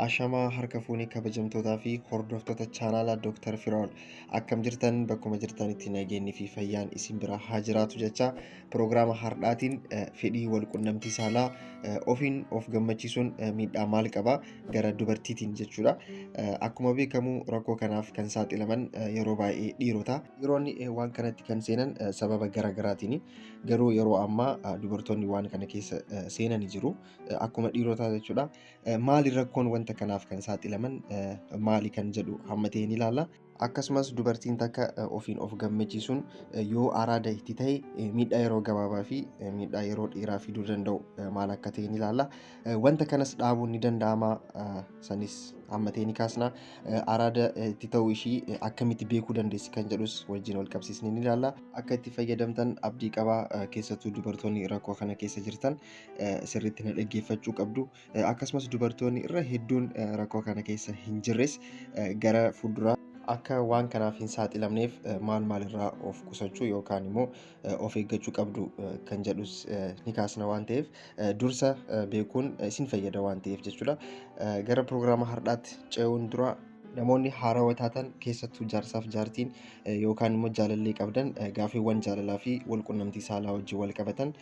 Ashamaa harka fuunee kabajamtootaa fi hordoftoota chaanaalaa Dr Firaol akkam jirtan bakkuma jirtanitti nageenyi fi fayyaan isin bira haa jiraatu jecha piroograama hardhaatiin fedhii wal qunnamtii saalaa Ofin of Gamachisuun midhaa maal qaba gara dubartiitiin jechuudha. Akkuma beekamu rakkoo kanaaf kan saaxilaman yeroo baay'ee dhiirota. Dhiironni waan kanatti kan seenan sababa garaagaraatiin garuu yeroo ammaa dubartoonni waan kana keessa seenanii jiru. Akkuma dhiirotaa jechuudha. Maali rakkoon wanta kanaaf kan saaxilaman maali kan jedhu hammatee ni ilaalla. Akkasumas dubartiin takka Ofin of Gamachisuun yoo araada itti ta'e midhaa yeroo gabaabaa fi midhaa yeroo dheeraa fiduu danda'u maal akka ta'e ni ilaalla. Wanta kanas dhaabuun ni danda'ama sanis hammatee ni kaasna. Araada itti ta'uu ishii akkamitti beekuu dandeessi kan jedhus wajjin wal qabsiisnee ni ilaalla. Akka itti fayyadamtan abdii qabaa keessattuu dubartoonni rakkoo kana keessa jirtan sirriitti na dhaggeeffachuu qabdu. Akkasumas dubartoonni irra hedduun rakkoo kana keessa hin jirres gara fuulduraa akka waan kanaaf hin saaxilamneef maal irraa of qusachuu yookaan immoo of eeggachuu qabdu kan jedhus ni kaasna waan ta'eef dursa beekuun isin fayyada waan ta'eef jechuudha. Gara piroograama hardhaatti ce'uun dura namoonni haarawaa taatan keessattuu jaarsaaf jaartiin yookaan immoo jaalallee qabdan gaaffiiwwan jaalalaa fi wal qunnamtii saalaa wajjin wal qabatan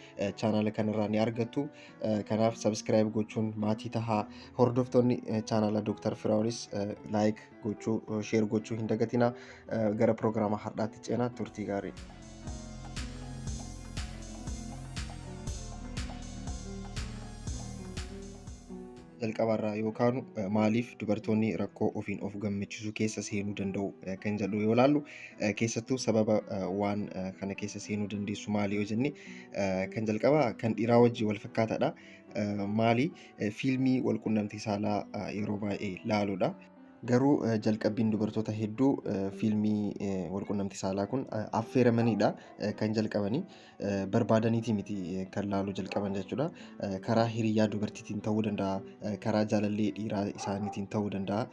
chaanaala kanarraa ni argattu. Kanaaf subscribe gochuun maatii tahaa. Hordoftoonni chaanaala Dr Firaolis like gochuu share gochuu hin dagatina. Gara piroograama hardhaatti ceenaa turtii gaarii. jalqabarraa yookaan maaliif dubartoonni rakkoo Ofin of Gamachisuu keessa seenuu danda'u kan jedhu yoo ilaallu keessattuu sababa waan kana keessa seenuu dandeessu maali yoo jenne kan jalqabaa kan dhiiraa wajjin wal fakkaataadha. Maali fiilmii wal qunnamtii saalaa yeroo baay'ee ilaaluudha. Garuu jalqabbiin dubartoota hedduu fiilmii wal qunnamtii saalaa kun affeeramanidha kan jalqabanii barbaadaniiti miti kan laaluu jalqaban jechuudha. Karaa hiriyaa dubartiitiin ta'uu danda'a, karaa jaalallee dhiiraa isaaniitiin ta'uu danda'a.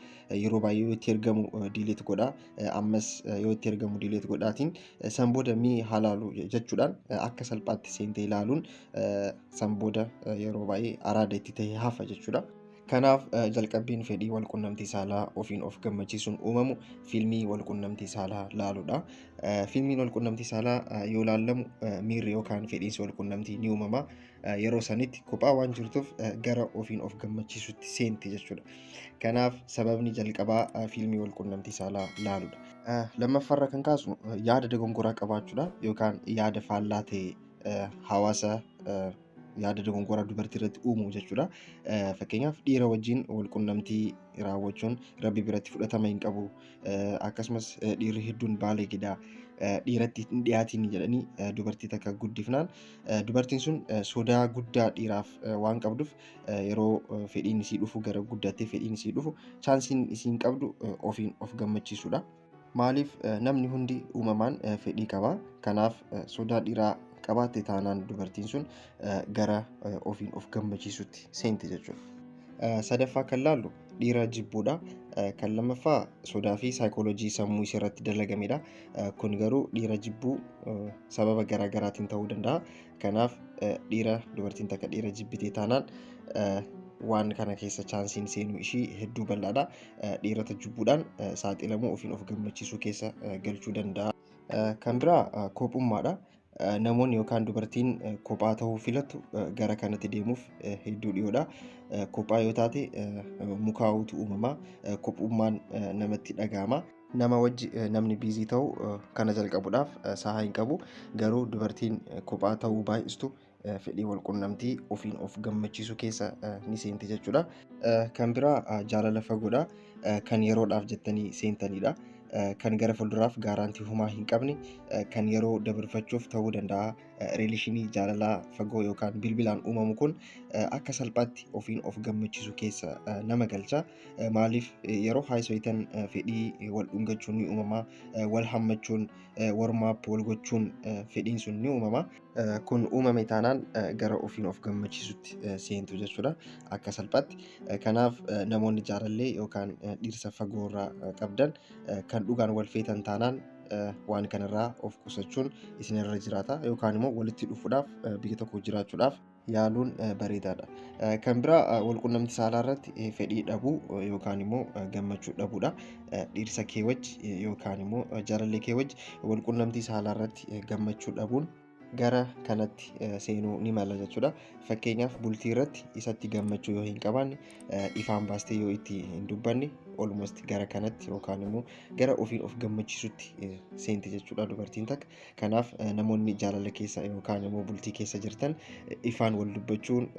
Yeroo baay'ee yoo itti ergamu diileet godha, ammas yoo itti ergamu diileet godhaatiin san booda mii halaalu jechuudhaan akka salphaatti seentee ilaaluun san booda yeroo baay'ee araada itti ta'e hafa jechuudha. Kanaaf jalqabbiin fedhii wal qunnamtii saalaa Ofin of Gamachisuun uumamu fiilmii wal qunnamtii saalaa laaluudha. Fiilmiin wal qunnamtii saalaa yoo laallamu miirri yookaan fedhiinsi wal qunnamtii ni uumama. Yeroo sanitti kophaa waan jirtuuf gara Ofin of Gamachisuutti seenti jechuudha. Kanaaf sababni jalqabaa fiilmii wal qunnamtii saalaa laaluudha. Lammaffaarra kan kaasu yaada dogongoraa qabaachuudha yookaan yaada faallaa ta'e hawaasa yaada dogongoraa dubartii irratti uumuu jechuudha. Fakkeenyaaf dhiira wajjin wal qunnamtii raawwachuun rabbi biratti fudhatama hin qabu. Akkasumas dhiirri hedduun baaleegidha. Dhiiratti hin dhiyaatiin jedhanii dubartii takka guddifnaan dubartiin sun sodaa guddaa dhiiraaf waan qabduuf yeroo fedhiin isii dhufu gara guddattee fedhiin isii dhufu chaansiin isiin qabdu Ofin of Gamachisuudha. Maaliif namni hundi uumamaan fedhii qaba. Kanaaf sodaa dhiiraa qabaatte taanaan dubartiin sun gara Ofin of Gamachisuutti seenti jechuudha. Sadaffaa kan laallu dhiira jibbuudha. Kan lammaffaa sodaa fi saayikooloojii sammuu ishee irratti dalagamedha. Kun garuu dhiira jibbuu sababa garaagaraatiin ta'uu danda'a. Kanaaf dhiira dubartiin takka dhiira jibbitee taanaan waan kana keessa chaansiin seenuu ishii hedduu bal'aadha. Dhiirota jibbuudhaan saaxilamuu Ofin of Gamachisuu keessa galchuu danda'a. Kan biraa kophummaadha. Namoonni yookaan dubartiin kophaa ta'uu filattu gara kanatti deemuuf hedduu dhiyoodha. Kophaa yoo taate mukaa'uutu uumama. Kophummaan namatti dhaga'ama. Nama wajji namni biizii ta'u kana jalqabuudhaaf sahaa hin qabu. Garuu dubartiin kophaa ta'uu baay'istu fedhii wal qunnamtii Ofin of Gamachisuu keessa ni seenti jechuudha. Kan biraa jaalala fagoodha. Kan yeroodhaaf jettanii seentanidha. Kan gara fuulduraaf gaaraantii humaa hin qabne kan yeroo dabarfachuuf ta'uu danda'a. Riilishinii jaalalaa fagoo yookaan bilbilaan uumamu kun akka salphaatti Ofin of Gamachisuu keessa nama galcha. Maaliif yeroo haayisoitan fedhii wal dhungachuun ni uumama, wal hammachuun warmaap wal gochuun fedhiin sun ni uumama. Kun uumame taanaan gara Ofin of Gamachisuutti seentu jechuudha akka salphaatti. Kanaaf namoonni jaalallee yookaan dhirsa fagoo irraa qabdan kan dhugaan wal feetan taanaan waan kanarraa of qusachuun isinirra jiraata yookaan immoo walitti dhufuudhaaf biyya tokko jiraachuudhaaf yaaluun bareedaadha. Kan biraa wal quunnamtii saalaa irratti fedhii dhabuu yookaan immoo gammachuu dhabuudha. Dhiirsa kee wajji yookaan immoo jaalallee kee wajji wal quunnamtii saalaa irratti gammachuu dhabuun gara kanatti seenuu ni mala jechuudha. Fakkeenyaaf bultii irratti isatti gammachuu yoo hin qabaanne ifaan baastee yoo itti hin dubbanne almost gara kanatti yookaan immoo gara ofiin of gammachisuutti seenti jechuudha dubartiin takka. Kanaaf namoonni jaalala keessa yookaan immoo bultii keessa jirtan ifaan wal dubbachuun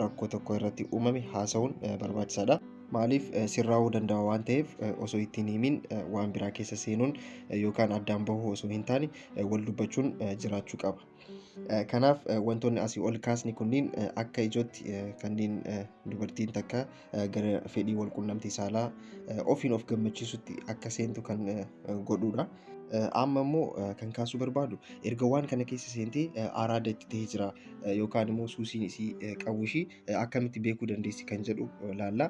rakkoo tokko irratti uumame haasa'uun barbaachisaadha. Maaliif sirraa'uu danda'a waan ta'eef osoo ittiin himin waan biraa keessa seenuun yookaan addaan bahuu osoo hin taane wal dubbachuun jiraachuu qaba. Kanaaf wantoonni asii ol kaasni kunniin akka ijootti kanneen dubartiin takka gara fedhii wal quunnamtii saalaa ofiin of gammachisuutti akka seentu kan godhudha. Amma immoo kan kaasuu barbaadu erga waan kana keessa seentee araada itti ta'ee jira yookaan immoo suusiin isii qabu ishii akkamitti beekuu dandeessi kan jedhu laalla.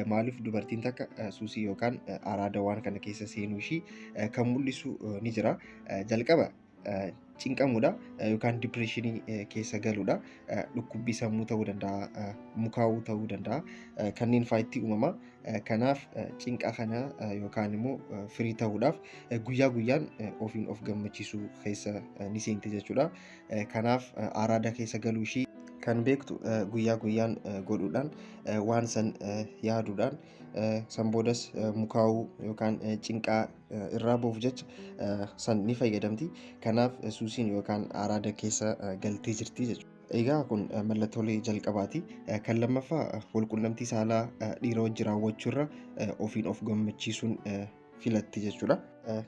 Maaliif dubartiin takka suusii yookaan araada waan kana keessa seenuu ishii kan mul'isu ni jira. Jalqaba cinqamuudha yookaan dipireeshinii keessa galuudha. Dhukkubbii sammuu ta'uu danda'a, mukaa'uu ta'uu danda'a. Kanneen faayitti uumama. Kanaaf cinqa kana yookaan immoo firii ta'uudhaaf guyyaa guyyaan ofiin of gammachisuu keessa ni seenti jechuudha. Kanaaf araada keessa galuu ishii kan beektu guyyaa guyyaan godhuudhaan waan san yaaduudhaan san boodas mukaa'uu yookaan cinqaa irraa ba'uuf jecha san ni fayyadamti. Kanaaf suusiin yookaan araada keessa galtee jirti jechuudha. Egaa kun mallattoolee jalqabaati. Kan lammaffaa wal quunnamtii saalaa dhiira wajji raawwachuurra ofiin of gammachisuun filatti jechuudha.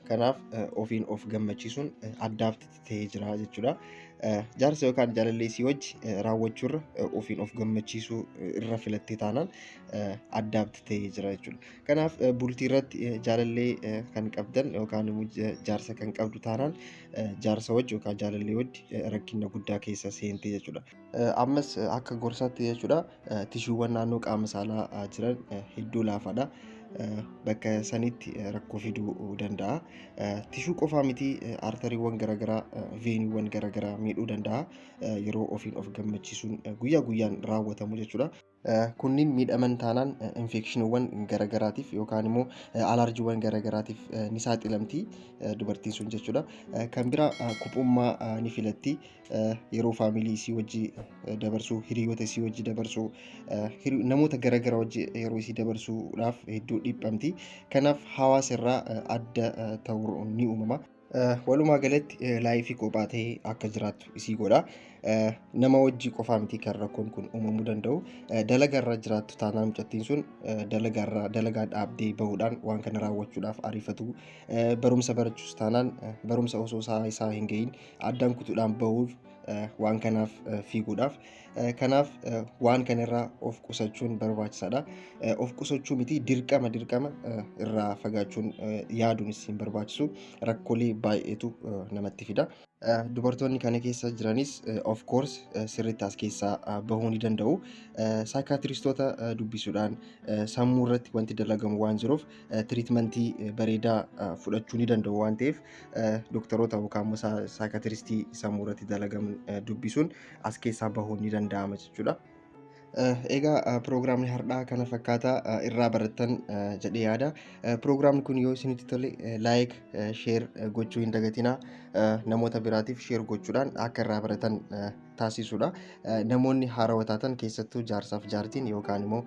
Kanaaf ofiin of gammachisuun addaaf ta'ee jira jechuudha. Jaarsa yookaan jaalallee isii wajji raawwachuurra ofiin of gammachisuu irra filattee taanaan addaaf ta'ee jira jechuudha. Kanaaf bultii irratti jaalallee kan qabdan yookaan immoo jaarsa kan qabdu taanaan jaarsa wajji yookaan jaalallee wajji rakkina guddaa keessa seentee jechuudha. Ammas akka gorsaatti jechuudha tishuuwwan naannoo qaama saalaa jiran hedduu laafaadha. Bakka sanitti rakkoo fiduu danda'a. Tishuu qofaa miti artariiwwan garaagaraa veeniiwwan garaagaraa miidhuu danda'a yeroo ofiin of gammachisuun guyyaa guyyaan raawwatamu jechuudha. Kunniin miidhaman taanaan infekshiniiwwan garaagaraatiif yookaan immoo alarjiiwwan garaagaraatiif ni saaxilamti dubartiin sun jechuudha. Kan biraa kuphummaa ni filatti yeroo faamilii isii wajji dabarsuu, hiriyoota isii wajji dabarsuu, namoota garaagaraa wajji yeroo isii dabarsuudhaaf hedduu dhiphamti. Kanaaf hawaasa irraa adda ta'uu ni uumama. Walumaa galatti laayifii kophaa ta'ee akka jiraattu isii godha. Nama wajji qofaa miti kan rakkoon kun uumamuu danda'u. Dalagaa irra jiraattu taanaan mucattiin sun dalagaa dhaabdee bahuudhaan waan kana raawwachuudhaaf ariifatu. Barumsa barachuus taanaan barumsa osoo isaa hin gahin addaan kutuudhaan bahuuf waan kanaaf fiiguudhaaf. Kanaaf waan kanarraa of qusachuun barbaachisaadha. Of qusachuu miti dirqama irraa fagaachuun yaaduunis hin barbaachisu. Rakkoolee baay'eetu namatti fida. Dubartoonni kana keessa jiranis of course sirriitti as keessaa bahuu ni danda'u. Saayikaatiristoota dubbisuudhaan sammuu irratti wanti dalagamu waan jiruuf tiriitmentii bareedaa fudhachuu ni danda'u waan ta'eef doktoroota yookaan immoo saayikaatiristii sammuu irratti dalagamu dubbisuun as keessaa bahuu ni danda'ama jechuudha. Egaa piroogiraamni har'aa kana fakkaataa irraa barattan jedhee yaada. Piroogiraamni kun yoo isinitti tole laayik, sheer gochuu hin dagatinaa. Namoota biraatiif sheer gochuudhaan akka irraa baratan taasisuudha. Namoonni haarawaa taatan keessattuu jaarsaaf jaartiin yookaan immoo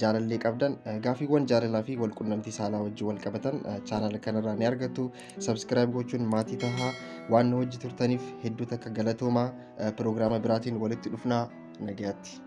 jaalallee qabdan gaafiiwwan jaalalaa fi wal quunnamtii saalaa wajjin wal qabatan chaanala kanarraa ni argattu. Sabskiraayib gochuun maatii tahaa waan nu wajji turtaniif hedduu takka galatoomaa. Piroogiraama biraatiin walitti dhufnaa. Nagaatti.